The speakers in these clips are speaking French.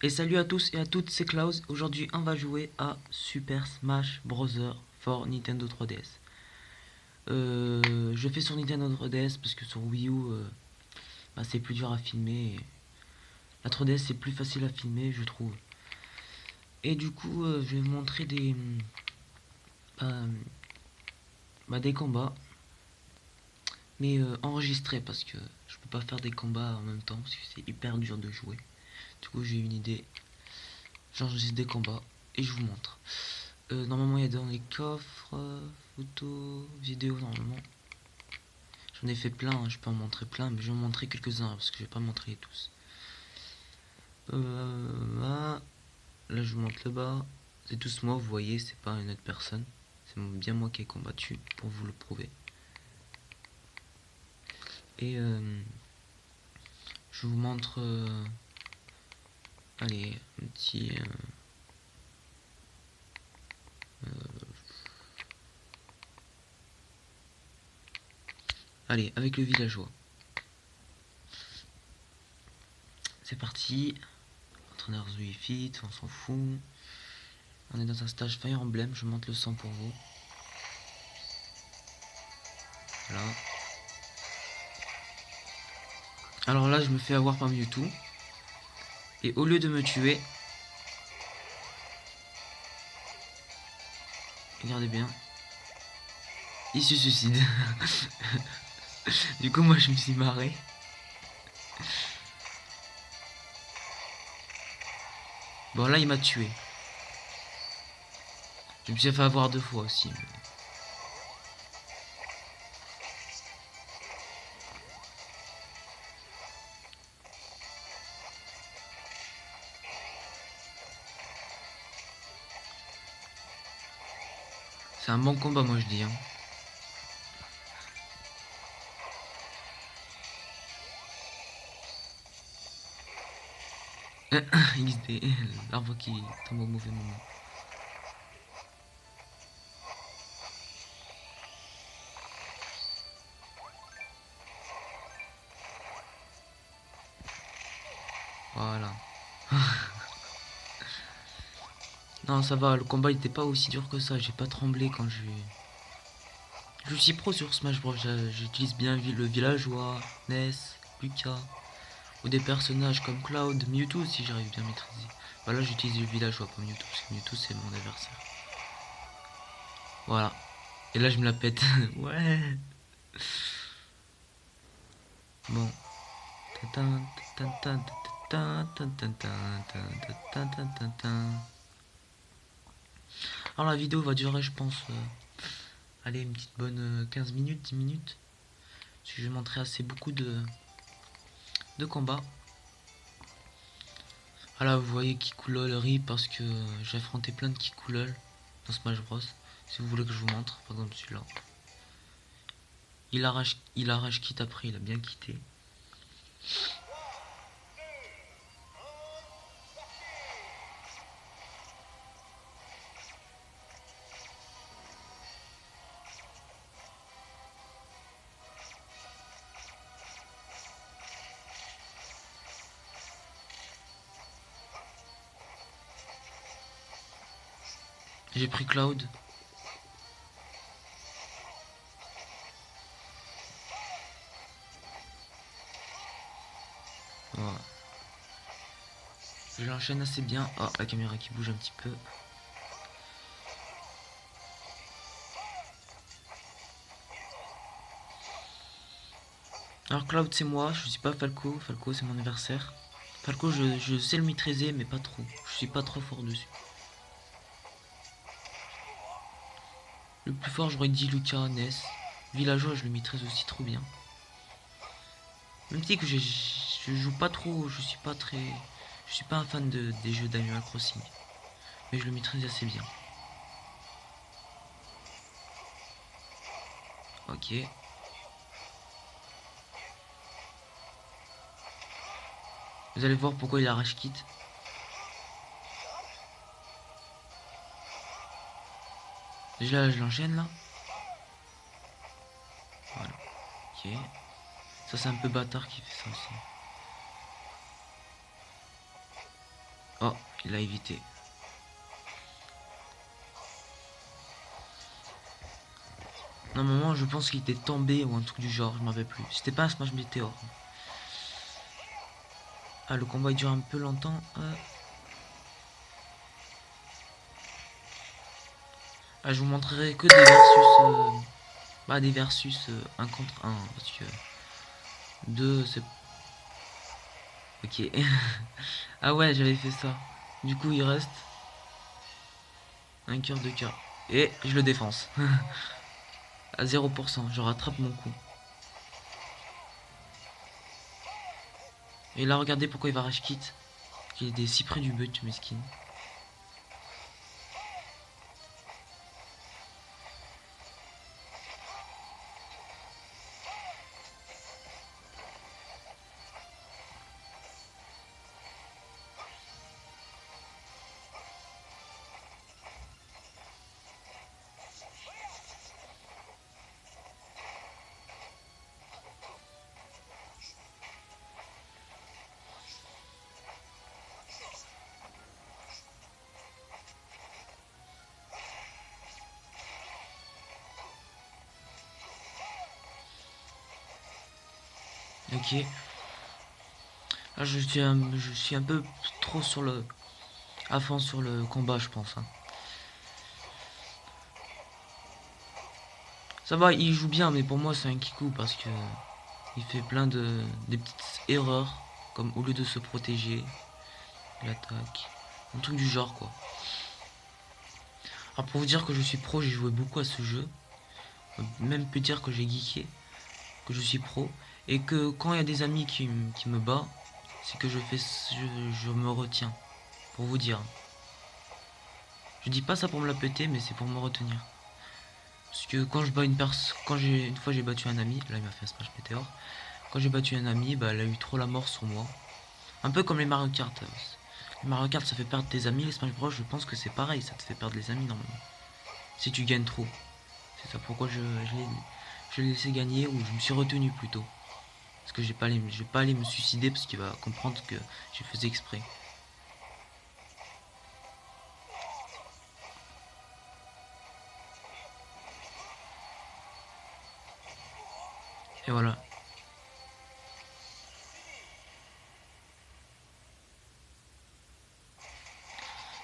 Et salut à tous et à toutes, c'est Klaus. Aujourd'hui, on va jouer à Super Smash Bros. For Nintendo 3DS. Je fais sur Nintendo 3DS parce que sur Wii U, c'est plus dur à filmer. La 3DS, c'est plus facile à filmer, je trouve. Et du coup, je vais vous montrer euh, des combats, mais enregistrés parce que je peux pas faire des combats en même temps parce que c'est hyper dur de jouer. Du coup, j'ai une idée. J'enregistre des combats et je vous montre. Normalement, il y a dans les coffres, photos, vidéos, normalement. J'en ai fait plein, hein, je peux en montrer plein, mais je vais en montrer quelques-uns parce que je vais pas montrer tous. Là, je vous montre le bas. C'est tous moi, vous voyez, c'est pas une autre personne. C'est bien moi qui ai combattu pour vous le prouver. Et je vous montre. Allez, un petit. Allez, avec le villageois. C'est parti. Entraîneur Fit, on s'en fout. On est dans un stage Fire Emblem, je monte le sang pour vous. Voilà. Alors là, je me fais avoir par Mewtwo. Et au lieu de me tuer, regardez bien, il se suicide. Du coup, moi, je me suis marré. Bon, là, il m'a tué. Je me suis fait avoir 2 fois aussi. C'est un bon combat, moi, je dis. Hein. XD, l'arbre qui tombe au mauvais moment. Voilà. Non, ça va, le combat il était pas aussi dur que ça. J'ai pas tremblé quand je. Je suis pro sur Smash Bros. J'utilise bien le villageois, Ness, Lucas, ou des personnages comme Cloud, Mewtwo si j'arrive bien à maîtriser. Voilà, j'utilise le villageois, pas Mewtwo, parce que Mewtwo c'est mon adversaire. Voilà. Et là je me la pète. Ouais. Bon. Alors la vidéo va durer je pense allez une petite bonne 15 minutes, 10 minutes. Parce que je vais montrer assez beaucoup de combats. Voilà vous voyez Kikulol rit parce que j'ai affronté plein de Kikulol dans Smash Bros. Si vous voulez que je vous montre, par exemple celui-là. Il arrache quitte après, il a bien quitté. J'ai pris Cloud. Voilà. Je l'enchaîne assez bien. Oh, la caméra qui bouge un petit peu. Alors Cloud c'est moi, je suis pas Falco. Falco c'est mon adversaire. Falco je sais le maîtriser mais pas trop. Je suis pas trop fort dessus. Le plus fort j'aurais dit Lucas, Ness. Villageois je le maîtrise aussi trop bien. Même si que je joue pas trop, je suis pas très. Je suis pas un fan des jeux d'Animal Crossing. Mais je le maîtrise assez bien. Ok. Vous allez voir pourquoi il arrache quitte. Déjà je l'enchaîne là. Voilà. Ok. Ça c'est un peu bâtard qui fait ça aussi. Oh, il a évité. Normalement, je pense qu'il était tombé ou un truc du genre, je m'en rappelle plus. C'était pas un smash météore. Ah, le combat il dure un peu longtemps. Ah, je vous montrerai que des versus. Bah, des versus 1 contre 1. Parce que 2, c'est. Ok. Ah ouais, j'avais fait ça. Du coup, il reste un cœur de cœur. Et je le défonce. À 0%. Je rattrape mon coup. Et là, regardez pourquoi il va rage kit. Il est si près du but, mesquine. Ok. Là, je suis un peu trop sur le. À fond sur le combat, je pense. Hein. Ça va, il joue bien, mais pour moi, c'est un kikou parce que il fait plein de des petites erreurs, comme au lieu de se protéger, il attaque, un truc du genre quoi. Alors pour vous dire que je suis pro, j'ai joué beaucoup à ce jeu, même peut dire que j'ai geeké, que je suis pro, et que quand il y a des amis qui me battent, c'est que je me retiens, pour vous dire. Je dis pas ça pour me la péter, mais c'est pour me retenir. Parce que quand je bats une personne, une fois j'ai battu un ami, là il m'a fait un smash météore. Quand j'ai battu un ami, bah elle a eu trop la mort sur moi. Un peu comme les Mario Kart. Les Mario Kart ça fait perdre tes amis, les Smash Bros je pense que c'est pareil, ça te fait perdre les amis normalement. Si tu gagnes trop. C'est ça pourquoi je l'ai laissé gagner ou je me suis retenu plutôt. Parce que je vais pas aller me suicider parce qu'il va comprendre que j'ai fait exprès. Et voilà.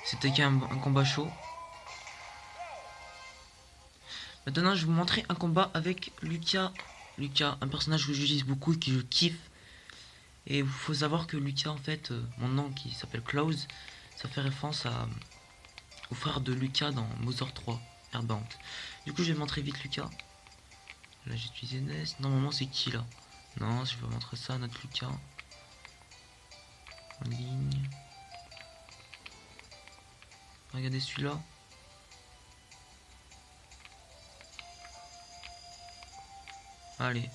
C'était qu'un combat chaud. Maintenant, je vais vous montrer un combat avec Lucas. Lucas, un personnage que j'utilise beaucoup et que je kiffe. Et il faut savoir que Lucas, en fait, mon nom qui s'appelle Klaus, ça fait référence au frère de Lucas dans Mother 3, Airbound. Du coup, je vais montrer vite Lucas. Là, j'ai utilisé Nest. Normalement, c'est qui là? Non, je vais montrer ça à notre Lucas. En ligne. Regardez celui-là. Allez.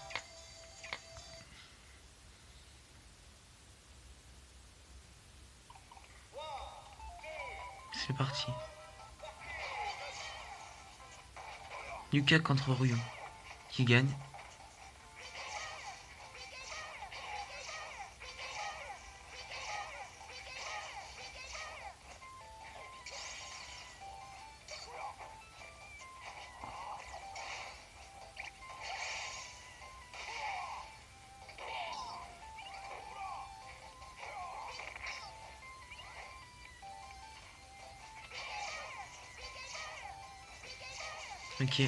C'est parti. Lucas contre Ryu. Qui gagne? Ok.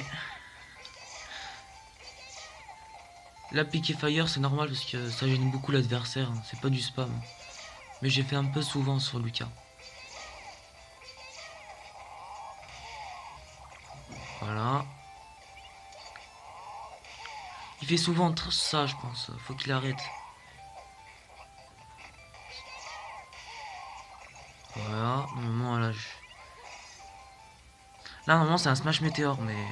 Là, piquer fire, c'est normal parce que ça gêne beaucoup l'adversaire. Hein. C'est pas du spam. Mais j'ai fait un peu souvent sur Lucas. Voilà. Il fait souvent ça, je pense. Faut qu'il arrête. Voilà. Normalement, là, là, normalement, c'est un smash météore, mais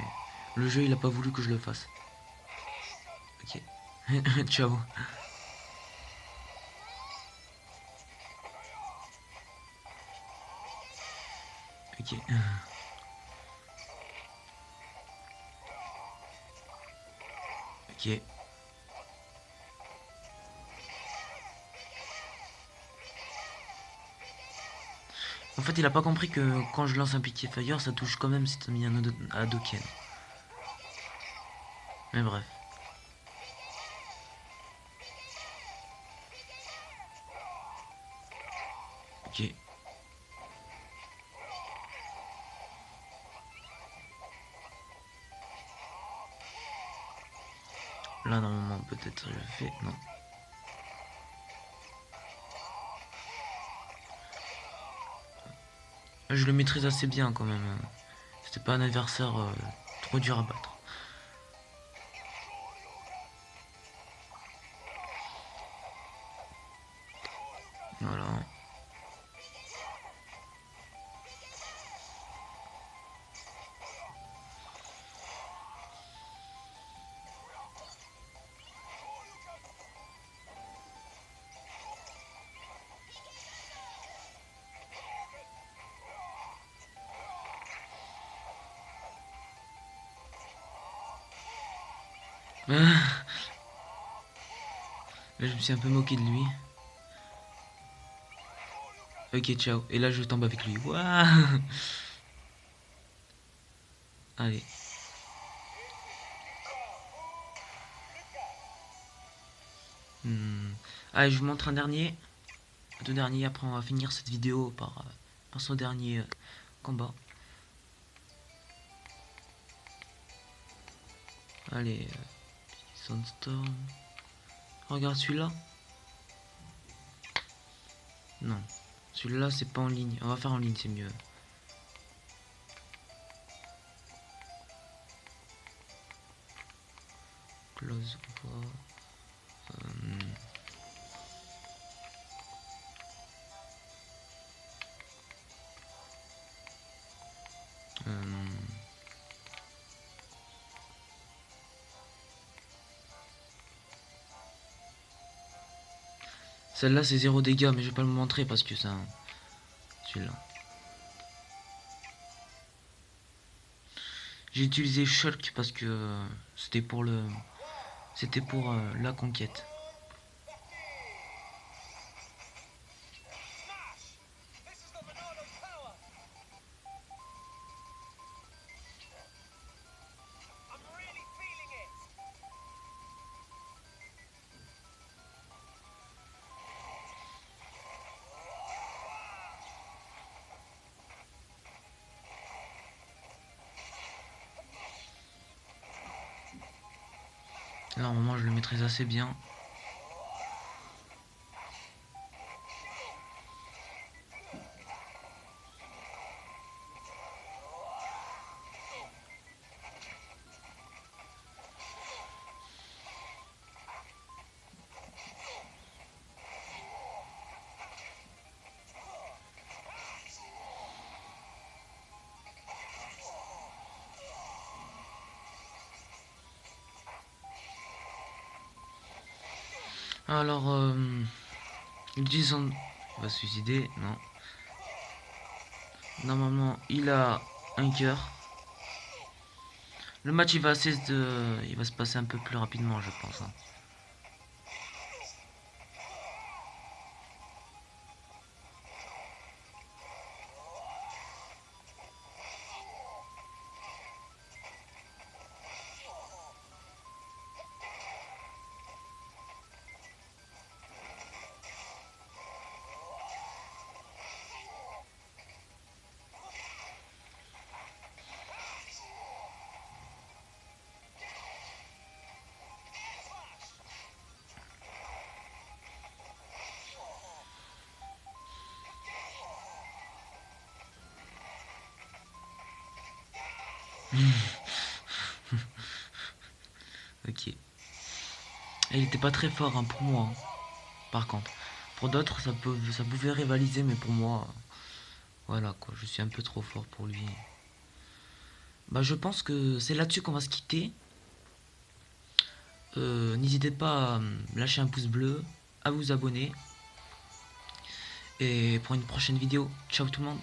le jeu, il a pas voulu que je le fasse. Ok. Ciao. Ok. Ok. En fait, il a pas compris que quand je lance un Pitié Fire, ça touche quand même si t'as mis un Hadoken. Mais bref. Ok. Là, normalement, peut-être je fais... Non. Je le maîtrise assez bien quand même. C'était pas un adversaire trop dur à battre. Voilà. Là, je me suis un peu moqué de lui. Ok, ciao. Et là, je tombe avec lui. Waouh. Allez. Allez, je vous montre un dernier. Deux derniers, après on va finir cette vidéo par son dernier combat. Allez, Sunstorm. Regarde celui-là. Non. Celui-là, c'est pas en ligne. On va faire en ligne, c'est mieux. Close war. Celle-là, c'est 0 dégâts, mais je vais pas le montrer parce que ça... Celui-là. J'ai utilisé Shulk parce que c'était pour le... C'était pour la conquête. Normalement, je le maîtrise assez bien. Alors, Jason va se suicider, non. Normalement, il a un cœur. Le match, il va se passer un peu plus rapidement, je pense. Hein. Ok. Et il était pas très fort hein, pour moi. Hein. Par contre, pour d'autres, ça pouvait rivaliser, mais pour moi, voilà quoi, je suis un peu trop fort pour lui. Bah, je pense que c'est là-dessus qu'on va se quitter. N'hésitez pas à lâcher un pouce bleu, à vous abonner. Et pour une prochaine vidéo, ciao tout le monde.